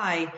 Hi,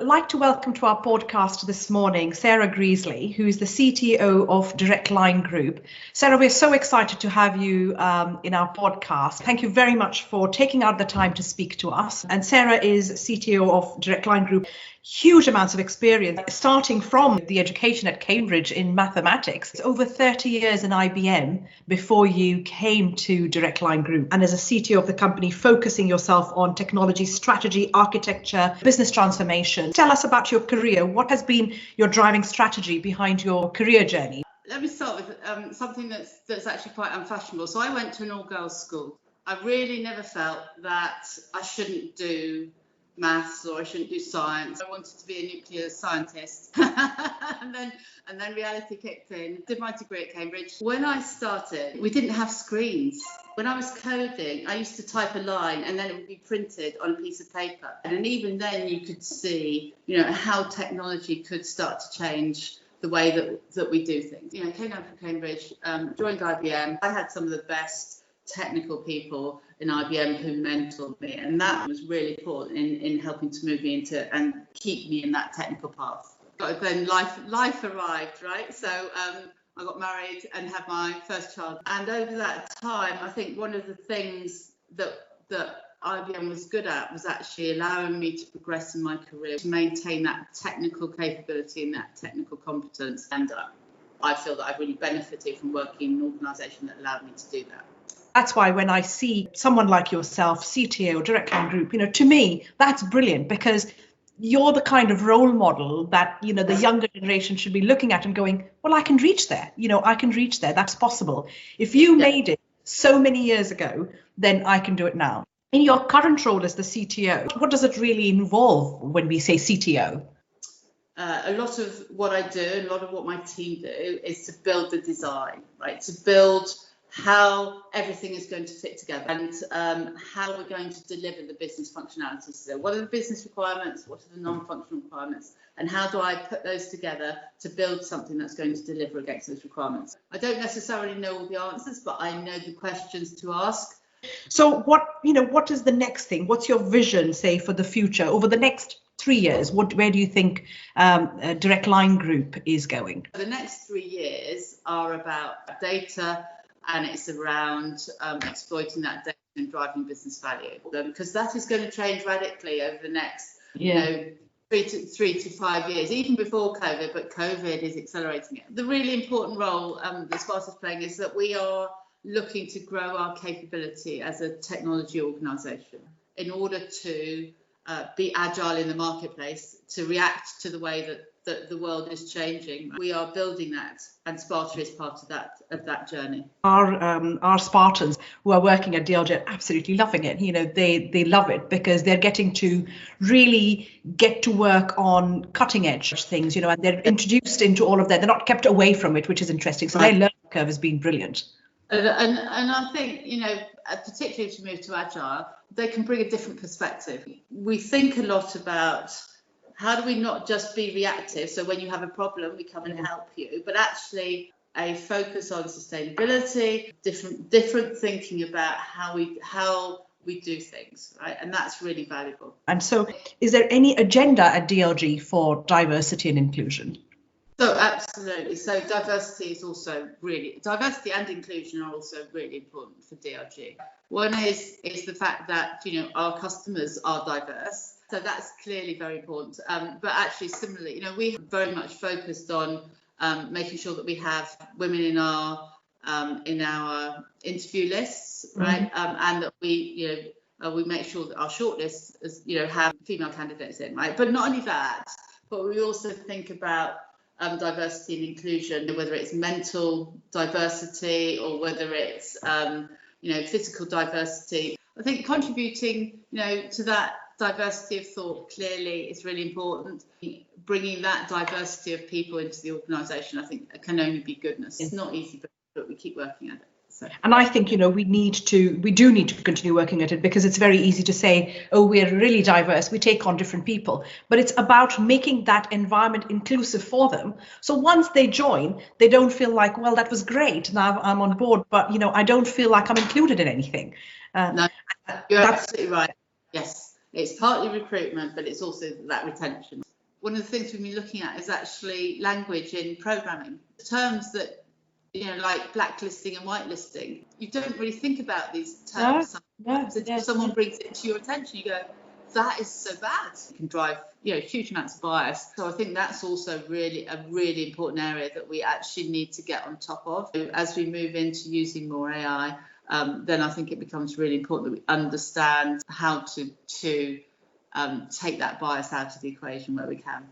like to welcome to our podcast this morning, Sarah Greasley, who is the CTO of Direct Line Group. Sarah, we're so excited to have you in our podcast. Thank you very much for taking out the time to speak to us. And Sarah is CTO of Direct Line Group. Huge amounts of experience, starting from the education at Cambridge in mathematics. It's over 30 years in IBM before you came to Direct Line Group. And as a CTO of the company, focusing yourself on technology, strategy, architecture, business transformation. Tell us about your career. What has been your driving strategy behind your career journey? Let me start with something that's actually quite unfashionable. So I went to an all-girls school. I really never felt that I shouldn't do maths or I shouldn't do science. I wanted to be a nuclear scientist. and then reality kicked in. Did my degree at Cambridge. When I started, we didn't have screens. When I was coding, I used to type a line and then it would be printed on a piece of paper. And even then you could see, how technology could start to change the way that we do things. Came down from Cambridge, joined IBM. I had some of the best technical people in IBM who mentored me, and that was really important in helping to move me into and keep me in that technical path. But then life arrived, right? So I got married and had my first child, and over that time I think one of the things that IBM was good at was actually allowing me to progress in my career, to maintain that technical capability and that technical competence, and I feel that I've really benefited from working in an organisation that allowed me to do that. That's why when I see someone like yourself, CTO, Direct Line Group, to me, that's brilliant, because you're the kind of role model that, the younger generation should be looking at and going, well, I can reach there. I can reach there. That's possible. If you made it so many years ago, then I can do it now. In your current role as the CTO, what does it really involve when we say CTO? A lot of what I do, a lot of what my team do is to build the design, right? To build how everything is going to fit together and how we're going to deliver the business functionalities. So what are the business requirements? What are the non-functional requirements? And how do I put those together to build something that's going to deliver against those requirements? I don't necessarily know all the answers, but I know the questions to ask. So what is the next thing? What's your vision, say, for the future over the next 3 years? Where do you think Direct Line Group is going? The next 3 years are about data, and it's around exploiting that data and driving business value, because that is going to change radically over the next 3 to 5 years, even before COVID, but COVID is accelerating it. The really important role that Sparta is playing is that we are looking to grow our capability as a technology organisation in order to be agile in the marketplace, to react to the way that the world is changing. We are building that, and Sparta is part of that journey. Our Spartans who are working at DLG are absolutely loving it. They love it because they're getting to really get to work on cutting edge things, and they're introduced into all of that. They're not kept away from it, which is interesting. So their learning curve has been brilliant. And I think, particularly if you move to Agile, they can bring a different perspective. We think a lot about how do we not just be reactive, so when you have a problem, we come and help you, but actually a focus on sustainability, different thinking about how we do things, right? And that's really valuable. And so is there any agenda at DLG for diversity and inclusion? So absolutely. So diversity and inclusion are also really important for DLG. One is the fact that our customers are diverse, so that's clearly very important. But actually, similarly, we very much focused on making sure that we have women in our interview lists, right? And that we make sure that our shortlists have female candidates in, right? But not only that, but we also think about diversity and inclusion, whether it's mental diversity or whether it's physical diversity. I think contributing to that diversity of thought clearly is really important. Bringing that diversity of people into the organisation, I think, can only be goodness. It's not easy, but we keep working at it. So. And I think, we do need to continue working at it, because it's very easy to say, oh, we're really diverse, we take on different people, but it's about making that environment inclusive for them. So once they join, they don't feel like, well, that was great, now I'm on board, but, I don't feel like I'm included in anything. No, you're absolutely right. Yes. It's partly recruitment, but it's also that retention. One of the things we've been looking at is actually language in programming. Terms that, like blacklisting and whitelisting, you don't really think about these terms. If someone brings it to your attention, you go, that is so bad. It can drive, huge amounts of bias. So I think that's also a really important area that we actually need to get on top of. As we move into using more AI, then I think it becomes really important that we understand how to take that bias out of the equation where we can.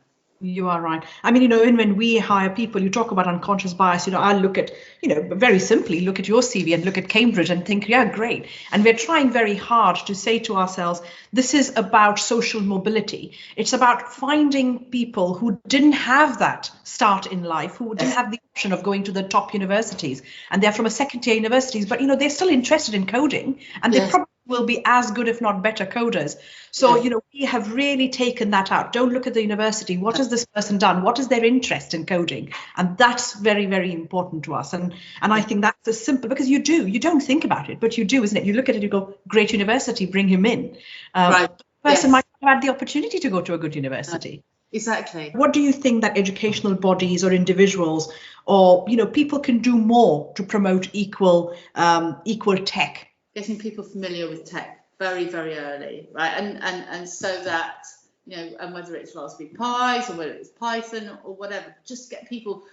You are right. I mean, even when we hire people, you talk about unconscious bias, I look at, very simply look at your CV and look at Cambridge and think, yeah, great. And we're trying very hard to say to ourselves, this is about social mobility. It's about finding people who didn't have that start in life, who didn't have the option of going to the top universities, and they're from a second-tier universities, but, they're still interested in coding, and they probably will be as good, if not better, coders. So, we have really taken that out. Don't look at the university. What has this person done? What is their interest in coding? And that's very, very important to us. And I think that's as simple, because you don't think about it, but you do, isn't it? You look at it, you go, great university, bring him in. Right. The person might have had the opportunity to go to a good university. Exactly. What do you think that educational bodies or individuals or, people can do more to promote equal tech? Getting people familiar with tech very, very early, right? And so that, and whether it's Raspberry Pis or whether it's Python or whatever, just get people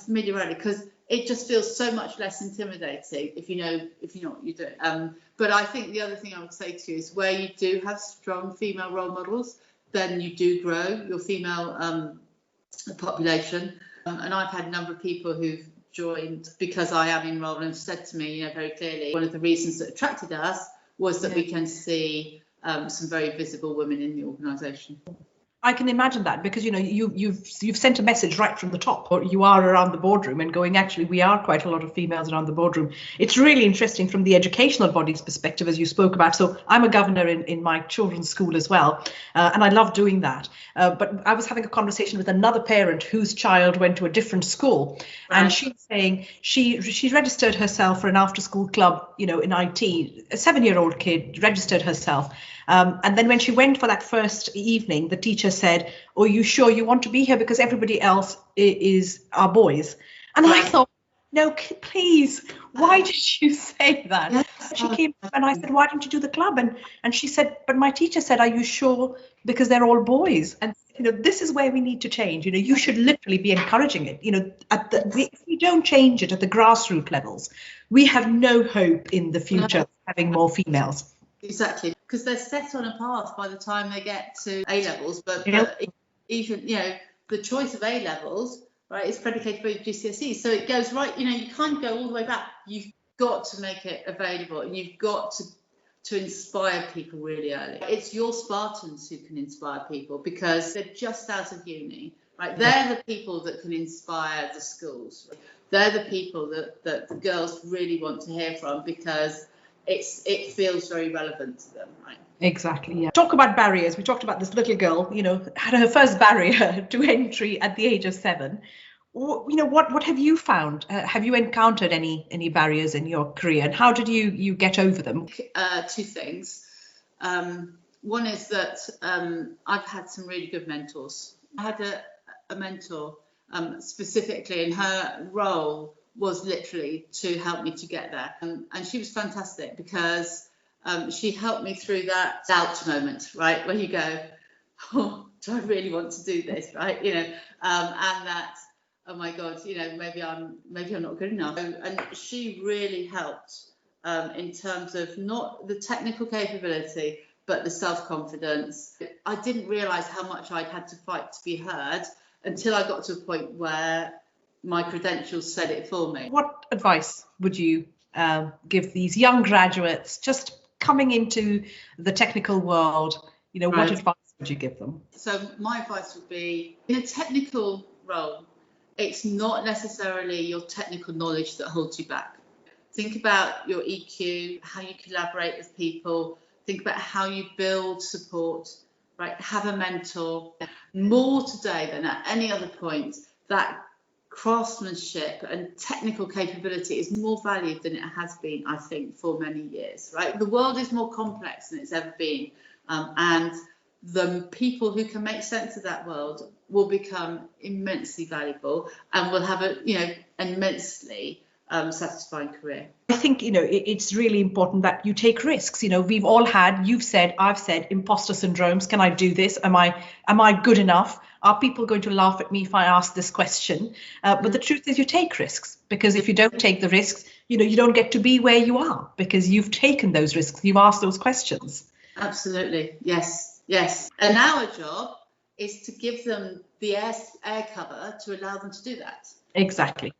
familiar early, because it just feels so much less intimidating if you know what you're doing. But I think the other thing I would say to you is, where you do have strong female role models, then you do grow your female population. And I've had a number of people who've joined because I am enrolled and said to me, very clearly, one of the reasons that attracted us was that we can see some very visible women in the organisation. I can imagine that, because you've sent a message right from the top, or you are around the boardroom and going, actually, we are quite a lot of females around the boardroom. It's really interesting from the educational body's perspective, as you spoke about. So I'm a governor in my children's school as well, and I love doing that. But I was having a conversation with another parent whose child went to a different school, and she's saying she registered herself for an after-school club, in IT. A 7-year-old kid registered herself. And then when she went for that first evening, the teacher said, "Oh, you sure you want to be here? Because everybody else are boys." And I thought, no, please, why did you say that? Yes. She came up and I said, "Why don't you do the club?" And she said, "But my teacher said, are you sure? Because they're all boys." And this is where we need to change. You should literally be encouraging it. If we don't change it at the grassroots levels, we have no hope in the future of having more females. Exactly, because they're set on a path by the time they get to A levels, but even the choice of A levels, right, is predicated by GCSE, so it goes right. You can't go all the way back. You've got to make it available, and you've got to inspire people really early. It's your Spartans who can inspire people, because they're just out of uni, right? They're the people that can inspire the schools. They're the people that the girls really want to hear from, because it feels very relevant to them, right? Exactly, yeah. Talk about barriers. We talked about this little girl, had her first barrier to entry at the age of 7. What have you found? Have you encountered any barriers in your career, and how did you get over them? Two things. One is that I've had some really good mentors. I had a mentor specifically, and her role was literally to help me to get there. And she was fantastic, because she helped me through that doubt moment, right? Where you go, oh, do I really want to do this, right? And that, oh my God, maybe I'm not good enough. And she really helped in terms of not the technical capability, but the self-confidence. I didn't realise how much I'd had to fight to be heard until I got to a point where my credentials said it for me. What advice would you give these young graduates just coming into the technical world? What advice would you give them? So my advice would be, in a technical role, it's not necessarily your technical knowledge that holds you back. Think about your EQ, how you collaborate with people. Think about how you build support, right? Have a mentor. More today than at any other point, that craftsmanship and technical capability is more valued than it has been, I think, for many years, right? The world is more complex than it's ever been, and the people who can make sense of that world will become immensely valuable and will have a, immensely satisfying career. I think, it's really important that you take risks. We've all had, you've said, I've said, imposter syndromes. Can I do this? Am I good enough? Are people going to laugh at me if I ask this question? But the truth is you take risks, because if you don't take the risks, you don't get to be where you are because you've taken those risks. You've asked those questions. Absolutely. Yes. And our job is to give them the air cover to allow them to do that. Exactly.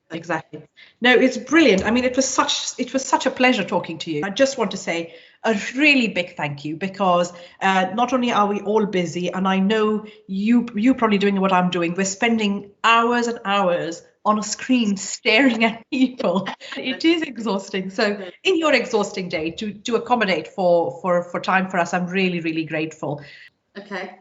No, it's brilliant. I mean, it was such a pleasure talking to you. I just want to say a really big thank you, because not only are we all busy, and I know you probably doing what I'm doing, we're spending hours and hours on a screen staring at people. It is exhausting. So in your exhausting day, to accommodate for time for us, I'm really, really grateful. Okay.